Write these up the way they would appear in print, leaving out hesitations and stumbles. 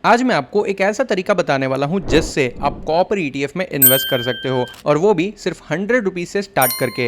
आज मैं आपको एक ऐसा तरीका बताने वाला हूं जिससे आप कॉपर ईटीएफ में इन्वेस्ट कर सकते हो और वो भी सिर्फ 100 रुपीज से स्टार्ट करके।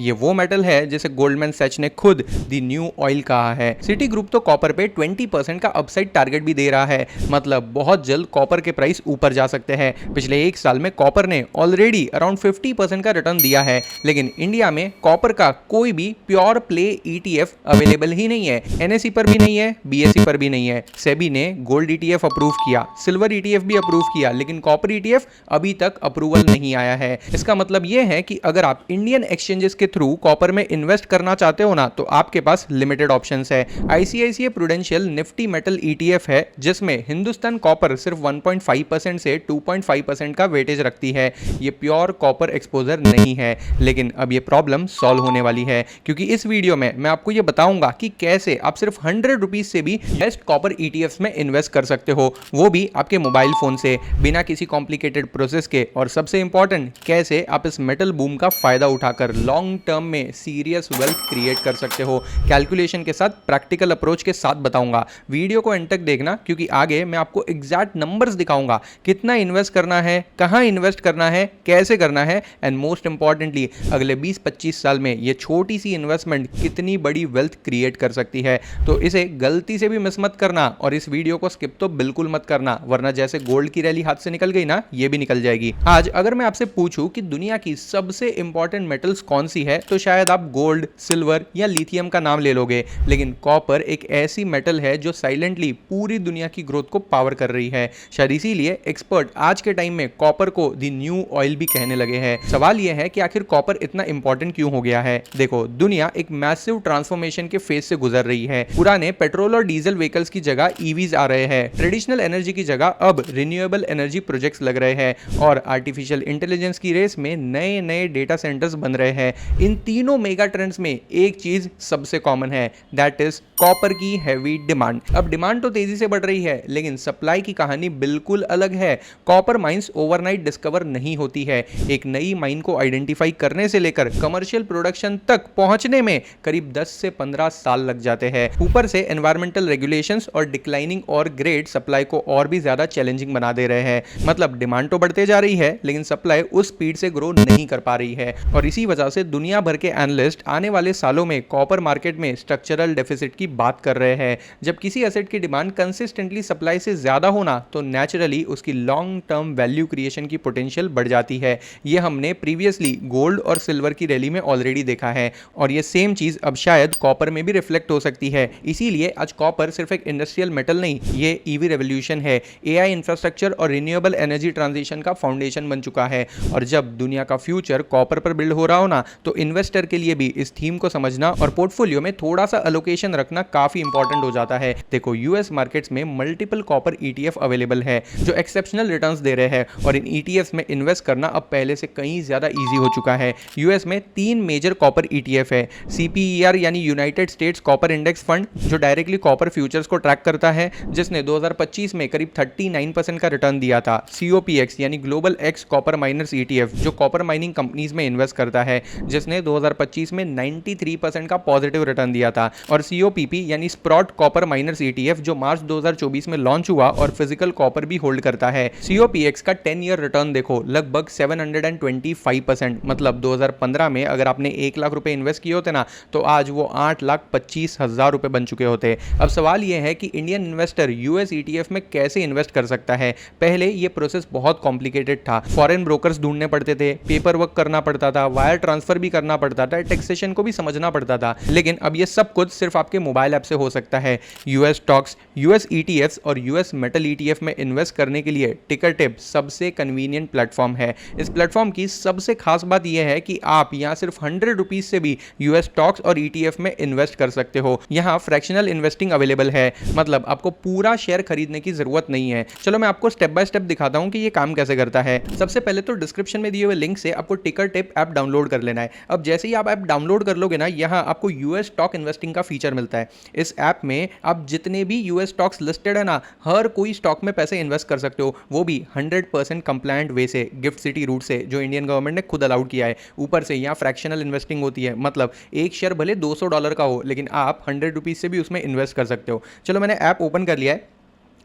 ये वो मेटल है जिसे गोल्डमैन सैच ने खुद द न्यू ऑयल कहा है। सिटी ग्रुप तो कॉपर पे 20% का अपसाइड टारगेट भी दे रहा है, मतलब बहुत जल्द कॉपर के प्राइस ऊपर जा सकते हैं। पिछले एक साल में कॉपर ने ऑलरेडी अराउंड 50% का रिटर्न दिया है, लेकिन इंडिया में कॉपर का कोई भी प्योर प्ले ईटीएफ अवेलेबल ही नहीं है। एनएसई पर भी नहीं है, बीएसई पर भी नहीं है। सेबी ने गोल्ड ईटीएफ अप्रूव किया, सिल्वर ईटीएफ भी अप्रूव किया, लेकिन कॉपर ईटीएफ अभी तक अप्रूवल नहीं आया है। इसका मतलब यह है कि अगर आप इंडियन एक्सचेंजेस के थ्रू कॉपर में इन्वेस्ट करना चाहते हो ना, तो आपके पास लिमिटेड ऑप्शंस है। ICICI prudential Nifty metal ETF है जिसमें हिंदुस्तान कॉपर सिर्फ 1.5% से 2.5% का वेटेज रखती है। ये प्योर कॉपर एक्सपोजर नहीं है, लेकिन अब ये प्रॉब्लम सॉल्व होने वाली है, क्योंकि इस वीडियो में मैं आपको ये बताऊंगा कि कैसे आप सिर्फ 100 रुपीज से भी बेस्ट कॉपर ईटीएफ में इन्वेस्ट कर सकते हो, वो भी आपके मोबाइल फोन से, बिना किसी कॉम्प्लिकेटेड प्रोसेस के। और सबसे इंपॉर्टेंट, कैसे आप इस मेटल बूम का फायदा उठाकर लॉन्ग टर्म में सीरियस वेल्थ क्रिएट कर सकते हो। कैलकुलेशन के साथ, प्रैक्टिकल अप्रोच के साथ बताऊंगा। वीडियो को एंड तक देखना, क्योंकि आगे मैं आपको एग्जैक्ट नंबर्स दिखाऊंगा, कितना इन्वेस्ट करना है, कहां इन्वेस्ट करना है, कैसे करना है, एंड मोस्ट इंपॉर्टेंटली अगले 20-25 साल में ये छोटी सी इन्वेस्टमेंट कितनी बड़ी वेल्थ क्रिएट कर सकती है। तो इसे गलती से भी मिस मत करना और इस वीडियो को स्किप तो बिल्कुल मत करना, वरना जैसे गोल्ड की रैली हाथ से निकल गई ना, ये भी निकल जाएगी। आज अगर मैं आपसे पूछूं कि दुनिया की सबसे इंपॉर्टेंट मेटल्स कौन सी है, तो शायद आप गोल्ड, सिल्वर या लिथियम का नाम ले लोगे, लेकिन कॉपर एक ऐसी मेटल है जो साइलेंटली पूरी दुनिया की ग्रोथ को पावर कर रही है। शायद इसीलिए एक्सपर्ट आज के टाइम में कॉपर को द न्यू ऑयल भी कहने लगे हैं। सवाल यह है कि आखिर कॉपर इतना इंपॉर्टेंट क्यों हो गया है। देखो, दुनिया एक मैसिव ट्रांसफॉर्मेशन के फेज से गुजर रही है। पुराने पेट्रोल और डीजल व्हीकल्स की जगह ईवीज आ रहे हैं, ट्रेडिशनल एनर्जी की जगह अब रिन्यूएबल एनर्जी प्रोजेक्ट्स लग रहे हैं, और आर्टिफिशियल इंटेलिजेंस की रेस में नए नए डेटा सेंटर्स बन रहे हैं। इन तीनों मेगा ट्रेंड्स में एक चीज सबसे कॉमन है, दैट इज कॉपर की हैवी डिमांड। अब डिमांड तो तेजी से बढ़ रही है, लेकिन सप्लाई की कहानी बिल्कुल अलग है। कॉपर माइंस ओवरनाइट डिस्कवर नहीं होती है। एक नई माइन को आइडेंटिफाई करने से लेकर कमर्शियल प्रोडक्शन तक पहुंचने में करीब 10 से 15 साल लग जाते हैं। ऊपर से एनवायरमेंटल रेगुलेशंस और डिक्लाइनिंग और ग्रेड सप्लाई को और भी ज्यादा चैलेंजिंग बना दे रहे हैं। मतलब डिमांड तो बढ़ते जा रही है, लेकिन सप्लाई उस स्पीड से ग्रो नहीं कर पा रही है, और इसी वजह से दुनिया भर के एनालिस्ट आने वाले सालों में कॉपर मार्केट में स्ट्रक्चरल डेफिसिट की बात कर रहे हैं। जब किसी एसेट की डिमांड कंसिस्टेंटली सप्लाई से ज्यादा होना, तो नेचुरली उसकी लॉन्ग टर्म वैल्यू क्रिएशन की पोटेंशियल बढ़ जाती है। यह हमने प्रीवियसली गोल्ड और सिल्वर की रैली में ऑलरेडी देखा है, और यह सेम चीज अब शायद कॉपर में भी रिफ्लेक्ट हो सकती है। इसीलिए आज कॉपर सिर्फ एक इंडस्ट्रियल मेटल नहीं, ये ईवी रेवोल्यूशन है, एआई इंफ्रास्ट्रक्चर और रिन्यूएबल एनर्जी ट्रांजिशन का फाउंडेशन बन चुका है। और जब दुनिया का फ्यूचर कॉपर पर बिल्ड हो रहा हो ना, तो इन्वेस्टर के लिए भी इस थीम को समझना और पोर्टफोलियो में थोड़ा सा एलोकेशन रखना काफी इंपॉर्टेंट हो जाता है। देखो, यूएस मार्केट्स में मल्टीपल कॉपर ईटीएफ अवेलेबल है जो एक्सेप्शनल रिटर्न्स दे रहे हैं, और इन ईटीएफ में इन्वेस्ट करना अब पहले से कहीं ज्यादा इजी हो चुका है। यूएस में 3 मेजर कॉपर ईटीएफ है। सीपीईआर यानी United states copper index fund, जो डायरेक्टली कॉपर फ्यूचर्स को ट्रैक करता है, जिसने 2025 में करीब 39% का रिटर्न दिया था। सीओपीएक्स यानी global X copper miners ETF, जो कॉपर माइनिंग कंपनीज में इन्वेस्ट करता है, जिसने 2025 में 93% का पॉजिटिव रिटर्न दिया था। और सीओपीपी यानी स्प्रॉट कॉपर माइनर्स ईटीएफ, जो मार्च 2024 में लॉन्च हुआ और फिजिकल कॉपर भी होल्ड करता है। सीओपीएक्स का 10 ईयर रिटर्न देखो, लगभग 725%। मतलब 2015 में अगर आपने 1 लाख रुपए इन्वेस्ट किए होते ना, तो आज वो 8,25,000 रुपए बन चुके होते। अब सवाल यह है कि इंडियन इन्वेस्टर यूएस ईटीएफ में कैसे इन्वेस्ट कर सकता है। पहले ये प्रोसेस बहुत कॉम्प्लिकेटेड था, फॉरेन ब्रोकर्स ढूंढने पड़ते थे, पेपर वर्क करना पड़ता था, वायर ट्रांसफर भी करना पड़ता था, टैक्सेशन को भी समझना पड़ता था। लेकिन अब ये सब कुछ सिर्फ आपके मोबाइल ऐप से हो सकता है। यूएस स्टॉक्स, यूएस ईटीएफ्स और यूएस मेटल ईटीएफ में इन्वेस्ट करने के लिए टिकर टिप सबसे कन्वीनियंट प्लेटफॉर्म है। इस प्लेटफॉर्म की सबसे खास बात यह है कि आप यहाँ सिर्फ 100 रुपीज से भी यूएस स्टॉक्स और ईटीएफ में इन्वेस्ट कर सकते हो। यहाँ फ्रैक्शनल इन्वेस्टिंग अवेलेबल है, मतलब आपको पूरा शेयर खरीदने की जरूरत नहीं है। चलो मैं आपको स्टेप बाय स्टेप दिखाता हूं कि ये काम कैसे करता है। सबसे पहले तो डिस्क्रिप्शन में दिए हुए लिंक से आपको टिकर टिप ऐप डाउनलोड कर लेना है। अब जैसे ही आप ऐप डाउनलोड कर लोगे ना, यहाँ आपको यूएस स्टॉक इन्वेस्टिंग का फीचर मिलता है। इस ऐप में आप जितने भी यूएस स्टॉक्स लिस्टेड है ना, हर कोई स्टॉक में पैसे इन्वेस्ट कर सकते हो, वो भी 100% कंप्लायंट वे से, गिफ्ट सिटी रूट से, जो इंडियन गवर्नमेंट ने खुद अलाउड किया है। ऊपर से यहाँ फ्रैक्शनल इन्वेस्टिंग होती है, मतलब एक शेयर भले $200 का हो, लेकिन आप 100 रुपीज से भी उसमें इन्वेस्ट कर सकते हो। चलो मैंने ऐप ओपन कर लिया है।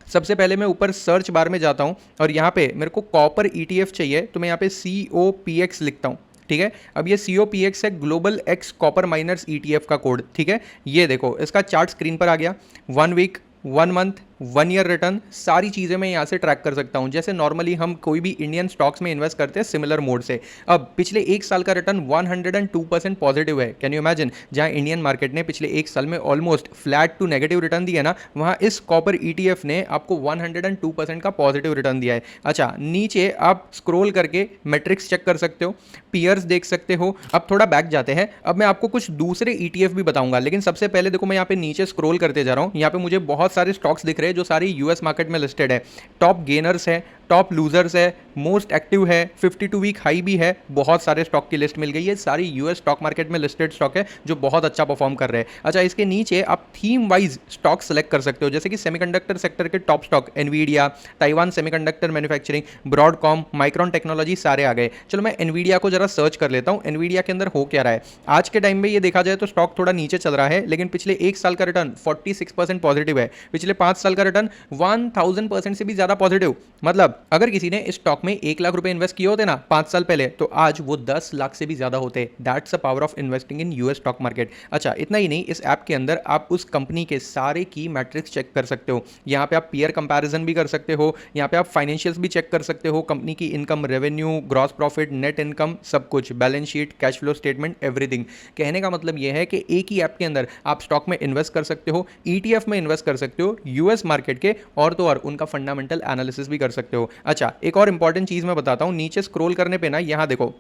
सबसे पहले मैं ऊपर सर्च बार में जाता हूँ और यहाँ पे मेरे को कॉपर ETF चाहिए, तो मैं यहाँ पे COPX लिखता हूँ। ठीक है, अब ये COPX है global X copper miners ETF का कोड। ठीक है, ये देखो इसका चार्ट स्क्रीन पर आ गया। 1 वीक, 1 मंथ, 1 ईयर रिटर्न, सारी चीज़ें मैं यहाँ से ट्रैक कर सकता हूँ, जैसे नॉर्मली हम कोई भी इंडियन स्टॉक्स में इन्वेस्ट करते हैं सिमिलर मोड से। अब पिछले एक साल का रिटर्न 102% पॉजिटिव है। कैन यू इमेजिन, जहाँ इंडियन मार्केट ने पिछले एक साल में almost flat to negative return दिया ना, वहाँ इस कॉपर ETF ने आपको 102% का पॉजिटिव रिटर्न दिया है। अच्छा, नीचे आप स्क्रोल करके मेट्रिक्स चेक कर सकते हो, पीयर्स देख सकते हो। अब थोड़ा बैक जाते हैं, अब मैं आपको कुछ दूसरे ETF भी बताऊंगा, लेकिन सबसे पहले देखो मैं यहाँ पे नीचे स्क्रोल करते जा रहा हूँ। यहाँ पे मुझे बहुत सारे स्टॉक्स दिख रहे हैं जो सारी US मार्केट में लिस्टेड है। टॉप गेनर्स है, टॉप लूजर्स है, मोस्ट एक्टिव है, 52 वीक हाई भी है, बहुत सारे स्टॉक की लिस्ट मिल गई है। सारी US स्टॉक मार्केट में लिस्टेड स्टॉक है जो बहुत अच्छा परफॉर्म कर रहे हैं। अच्छा, इसके नीचे आप थीम वाइज स्टॉक सेलेक्ट कर सकते हो, जैसे कि सेमीकंडक्टर सेक्टर के top stock Nvidia, Taiwan semiconductor manufacturing, Broadcom, micron technology, सारे आ गए। चलो मैं एनवीडिया को जरा सर्च कर लेता हूँ, एनवीडिया के अंदर हो क्या रहा है। आज के टाइम में ये देखा जाए तो स्टॉक थोड़ा नीचे चल रहा है, लेकिन पिछले एक साल का रिटर्न 46% पॉजिटिव है, पिछले 5 साल का रिटर्न 1000% से भी ज्यादा पॉजिटिव। मतलब अगर किसी ने इस स्टॉक में 1 लाख रुपए इन्वेस्ट किए होते ना 5 साल पहले, तो आज वो 10 लाख से भी ज्यादा होते। That's the power of investing in US stock market. अच्छा, इतना ही नहीं, इस ऐप के अंदर आप उस कंपनी के सारे की मैट्रिक्स चेक कर सकते हो। यहाँ पे आप पीयर कंपैरिजन भी कर सकते हो, यहाँ पे आप फाइनेंशियल्स भी चेक कर सकते हो, कंपनी की income, revenue, gross profit, net income, सब कुछ, balance sheet, cash flow statement, everything. कहने का मतलब यह है कि एक ही ऐप के अंदर आप स्टॉक में इन्वेस्ट कर सकते हो, ETF में इन्वेस्ट कर सकते हो, US मार्केट के, और तो और उनका फंडामेंटल एनालिसिस भी कर सकते हो। अच्छा, एक और इंपॉर्टेंट चीज मैं बताता हूं, नीचे स्क्रॉल करने पे ना यहां देखो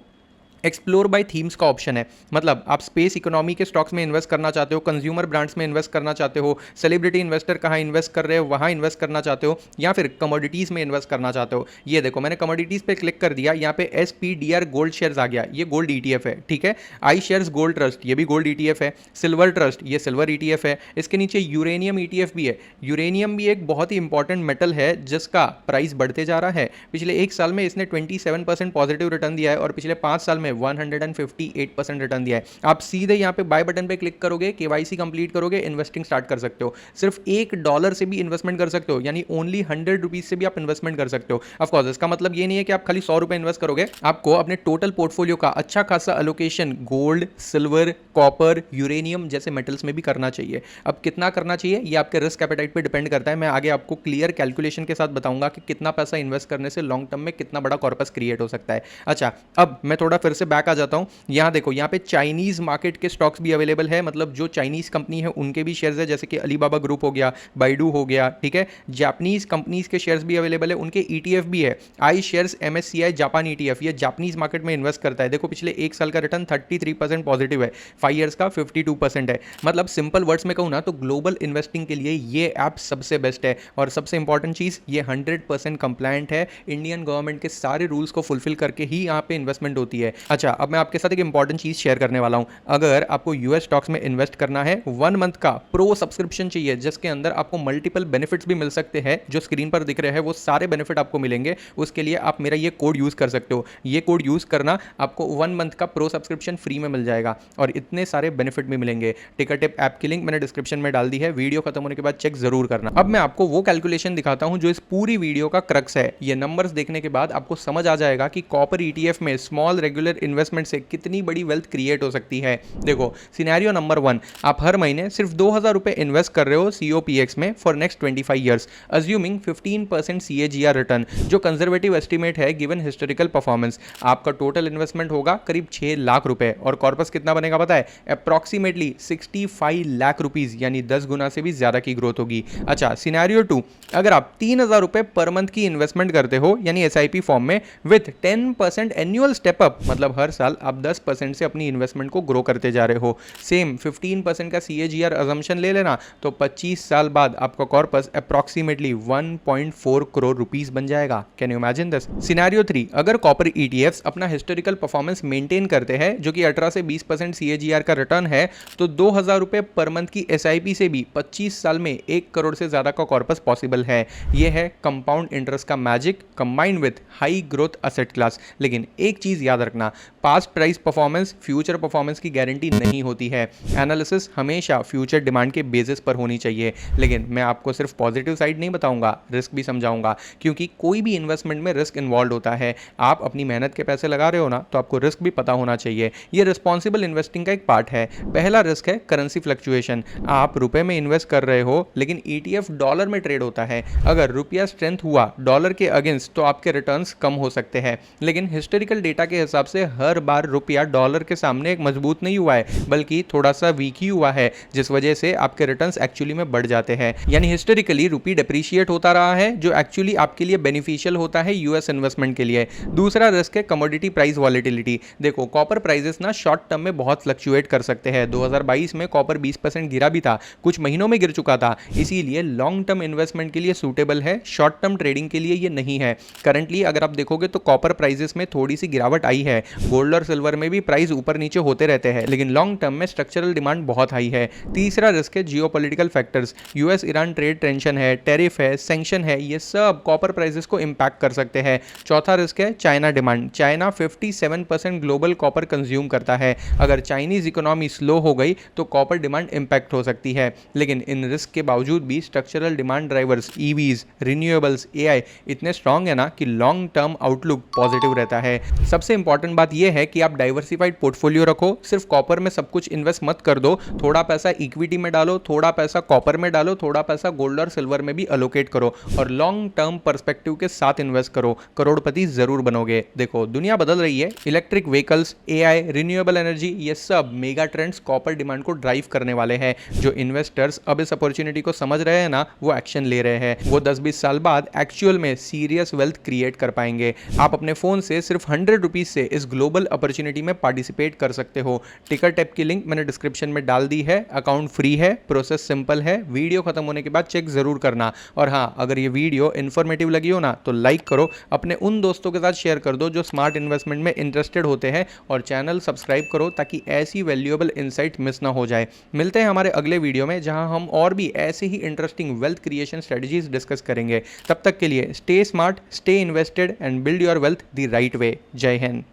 एक्सप्लोर बाय थीम्स का ऑप्शन है। मतलब आप स्पेस इकोनॉमी के स्टॉक्स में इन्वेस्ट करना चाहते हो, कंज्यूमर ब्रांड्स में इन्वेस्ट करना चाहते हो, सेलिब्रिटी इन्वेस्टर कहाँ इन्वेस्ट कर रहे हो वहाँ इन्वेस्ट करना चाहते हो, या फिर कमोडिटीज़ में इन्वेस्ट करना चाहते हो। ये देखो मैंने कमोडिटीज़ पे क्लिक कर दिया, यहाँ पे SPDR गोल्ड शेयर्स आ गया, ये गोल्ड ETF है। ठीक है, आई शेयर्स गोल्ड ट्रस्ट, ये भी गोल्ड ETF है। सिल्वर ट्रस्ट, ये सिल्वर ETF है। इसके नीचे यूरेनियम ETF भी है। यूरेनियम भी एक बहुत ही इंपॉर्टेंट मेटल है जिसका प्राइस बढ़ते जा रहा है। पिछले एक साल में इसने 27% पॉजिटिव रिटर्न दिया है और पिछले 5 साल में 158% रिटर्न दिया है। आप सीधे यहाँ पे बाय बटन पे क्लिक करोगे, KYC कंप्लीट करोगे, इन्वेस्टिंग स्टार्ट कर सकते हो। सिर्फ $1 से भी इन्वेस्टमेंट कर सकते हो, यानी ओनली 100 रुपीज से भी आप इन्वेस्टमेंट कर सकते हो। ऑफ कोर्स इसका मतलब ये नहीं है कि आप खाली 100 रुपए इन्वेस्ट करोगे, आपको अपने टोटल पोर्टफोलियो का अच्छा खासा allocation gold, silver, copper, uranium जैसे मेटल्स में भी करना चाहिए। अब कितना करना चाहिए ये आपके रिस्क एपेटाइट पे डिपेंड करता है। मैं आगे आपको क्लियर कैलकुलेशन के साथ बताऊंगा कि कितना पैसा इन्वेस्ट करने से लॉन्ग टर्म में कितना बड़ा कॉर्पस क्रिएट हो सकता है। अच्छा, अब मैं थोड़ा फिर से बैक आ जाता हूं। यहाँ देखो, यहाँ पे चाइनीज मार्केट के स्टॉक्स भी अवेलेबल है, मतलब जो चाइनीज कंपनी है उनके भी शेयर्स है, जैसे कि अलीबाबा ग्रुप हो गया, बाइडू हो गया। ठीक है, जापानीज कंपनीज के शेयर्स भी अवेलेबल है, उनके ETF भी है। आई शेयर्स MSCI जापान ETF, ये जापानीज मार्केट में इन्वेस्ट करता है। देखो पिछले एक साल का रिटर्न 33% पॉजिटिव है, 5 ईयर्स का 52% है। मतलब सिंपल वर्ड्स में कहूँ ना तो ग्लोबल इन्वेस्टिंग के लिए ये ऐप सबसे बेस्ट है। और सबसे इंपॉर्टेंट चीज, ये 100% कंप्लायंट है, इंडियन गवर्नमेंट के सारे रूल्स को फुलफिल करके ही यहाँ पे इन्वेस्टमेंट होती है। अच्छा, अब मैं आपके साथ एक इंपॉर्टेंट चीज शेयर करने वाला हूं। अगर आपको US स्टॉक्स में इन्वेस्ट करना है, 1 मंथ का प्रो सब्सक्रिप्शन चाहिए जिसके अंदर आपको मल्टीपल बेनिफिट्स भी मिल सकते हैं, जो स्क्रीन पर दिख रहे हैं वो सारे बेनिफिट आपको मिलेंगे। उसके लिए आप मेरा ये कोड यूज कर सकते हो। ये कोड यूज करना आपको 1 मंथ का प्रो सब्सक्रिप्शन फ्री में मिल जाएगा और इतने सारे बेनिफिट भी मिलेंगे। टिकर टिप ऐप की लिंक मैंने डिस्क्रिप्शन में डाल दी है, वीडियो खत्म होने के बाद चेक जरूर करना। अब मैं आपको वो कैलकुलेशन दिखाता हूं जो इस पूरी वीडियो का क्रक्स है। ये नंबर्स देखने के बाद आपको समझ आ जाएगा कि कॉपर ETF में स्मॉल रेगुलर इन्वेस्टमेंट से कितनी बड़ी वेल्थ क्रिएट हो सकती है। देखो सिनेरियो नंबर 1, आप हर महीने सिर्फ 2000 रुपए इन्वेस्ट कर रहे हो COPX में for next 25 years, assuming 15% CAGR return, जो कंजर्वेटिव एस्टिमेट है गिवन हिस्टोरिकल परफॉर्मेंस। आपका टोटल इन्वेस्टमेंट होगा करीब 6 लाख रुपए और कॉर्पस कितना बनेगा पता है? अप्रॉक्सीमेटली 65 लाख रुपीज, यानी 10 गुना से भी ज्यादा की ग्रोथ होगी। अच्छा, सिनेरियो 2, अगर आप 3000 रुपए पर मंथ की इन्वेस्टमेंट करते हो यानी SIP फॉर्म में विथ 10% एनुअल स्टेप अप, मतलब हर साल आप 10% से अपनी इन्वेस्टमेंट को ग्रो करते जा रहे हो, सेम 15% का CAGR अजम्पशन ले लेना, तो 25 साल बाद आपका कॉर्पस अप्रॉक्सीमेटली 1.4 करोड़ रुपीस बन जाएगा। Can you imagine this? Scenario 3, अगर कॉपर ETFs अपना हिस्टोरिकल परफॉर्मेंस मेंटेन करते हैं जो कि 18 से 20% CAGR का रिटर्न है, तो 2000 रुपए पर मंथ की SIP से भी 25 साल में 1 करोड़ से ज्यादा का कॉर्पस पॉसिबल है। यह है कंपाउंड इंटरेस्ट का magic combined with high growth asset class. लेकिन एक चीज याद रखना, past price performance future performance की गारंटी नहीं होती है। एनालिसिस हमेशा फ्यूचर डिमांड के बेसिस पर होनी चाहिए। लेकिन मैं आपको सिर्फ पॉजिटिव साइड नहीं बताऊंगा, रिस्क भी समझाऊंगा, क्योंकि कोई भी इन्वेस्टमेंट में रिस्क इन्वॉल्व होता है। आप अपनी मेहनत के पैसे लगा रहे हो ना, तो आपको रिस्क भी पता होना चाहिए। ये रिस्पॉन्सिबल इन्वेस्टिंग का एक पार्ट है। पहला रिस्क है करेंसी फ्लक्चुएशन। आप रुपए में इन्वेस्ट कर रहे हो, लेकिन ETF डॉलर में ट्रेड होता है। अगर रुपया स्ट्रेंथ हुआ डॉलर के अगेंस्ट तो आपके रिटर्न्स कम हो सकते हैं। लेकिन हिस्टोरिकल डेटा के हिसाब से हर बार रुपया डॉलर के सामने एक मजबूत नहीं हुआ है, बल्कि थोड़ा सा वीक ही हुआ है, जिस वजह से आपके रिटर्न्स एक्चुअली में बढ़ जाते हैं। यानी हिस्टोरिकली रुपी डेप्रिशिएट होता रहा है, जो एक्चुअली आपके लिए बेनिफिशियल होता है यूएस इन्वेस्टमेंट के लिए। दूसरा रिस्क है कमोडिटी प्राइस वॉलेटिलिटी। देखो, कॉपर प्राइसेस ना शॉर्ट टर्म में बहुत फ्लक्चुएट कर सकते हैं। 2022 में कॉपर 20% गिरा भी था, कुछ महीनों में गिर चुका था। इसीलिए लॉन्ग टर्म इन्वेस्टमेंट के लिए सूटेबल है, शॉर्ट टर्म ट्रेडिंग के लिए ये नहीं है। करंटली अगर आप देखोगे तो कॉपर प्राइसेस में थोड़ी सी गिरावट आई है। गोल्ड और सिल्वर में भी प्राइस ऊपर नीचे होते रहते हैं, लेकिन लॉन्ग टर्म में स्ट्रक्चरल डिमांड बहुत हाई है। तीसरा रिस्क है geopolitical factors. US Iran trade tension है, टैरिफ है, सैंक्शन है, ये सब कॉपर प्राइसेस को इंपैक्ट कर सकते हैं। चौथा रिस्क है China demand. China 57% global copper consume करता है। अगर चाइनीज इकोनॉमी स्लो हो गई तो कॉपर डिमांड इंपैक्ट हो सकती है। लेकिन इन रिस्क के बावजूद भी structural demand drivers, EVs, renewables, AI इतने स्ट्रांग है ना कि लॉन्ग टर्म आउटलुक पॉजिटिव रहता है। सबसे इंपॉर्टेंट बात यह है कि आप डाइवर्सिफाइड पोर्टफोलियो रखो। सिर्फ कॉपर में सब कुछ इन्वेस्ट मत कर दो। थोड़ा पैसा इक्विटी में डालो, थोड़ा पैसा कॉपर में डालो, थोड़ा पैसा गोल्ड और सिल्वर में भी अलोकेट करो, और लॉन्ग टर्म पर्सपेक्टिव के साथ इन्वेस्ट करो। करोड़पति जरूर बनोगे। देखो, दुनिया बदल रही है। Electric vehicles, AI, renewable energy, ये सब मेगा ट्रेंड्स कॉपर डिमांड को ड्राइव करने वाले हैं। जो इन्वेस्टर्स अब इस अपॉर्चुनिटी को समझ रहे हैं ना, वो एक्शन ले रहे हैं। वो 10-20 साल बाद एक्चुअल में सीरियस वेल्थ क्रिएट कर पाएंगे। आप अपने फोन से सिर्फ 100 रुपीज से इस ग्लोबल अपॉर्चुनिटी में पार्टिसिपेट कर सकते हो। टिकट ऐप की लिंक मैंने डिस्क्रिप्शन में डाल दी है। अकाउंट फ्री है, प्रोसेस सिंपल है। वीडियो खत्म होने के बाद चेक जरूर करना। और हाँ, अगर ये वीडियो इन्फॉर्मेटिव लगी हो ना, तो लाइक करो, अपने उन दोस्तों के साथ शेयर कर दो जो स्मार्ट इन्वेस्टमेंट में इंटरेस्टेड होते हैं, और चैनल सब्सक्राइब करो ताकि ऐसी वैल्यूएबल इनसाइट मिस ना हो जाए। मिलते हैं हमारे अगले वीडियो में, जहां हम और भी ऐसे ही interesting wealth creation strategies discuss करेंगे। तब तक के लिए stay smart, stay invested and build your wealth the right way. जय हिंद।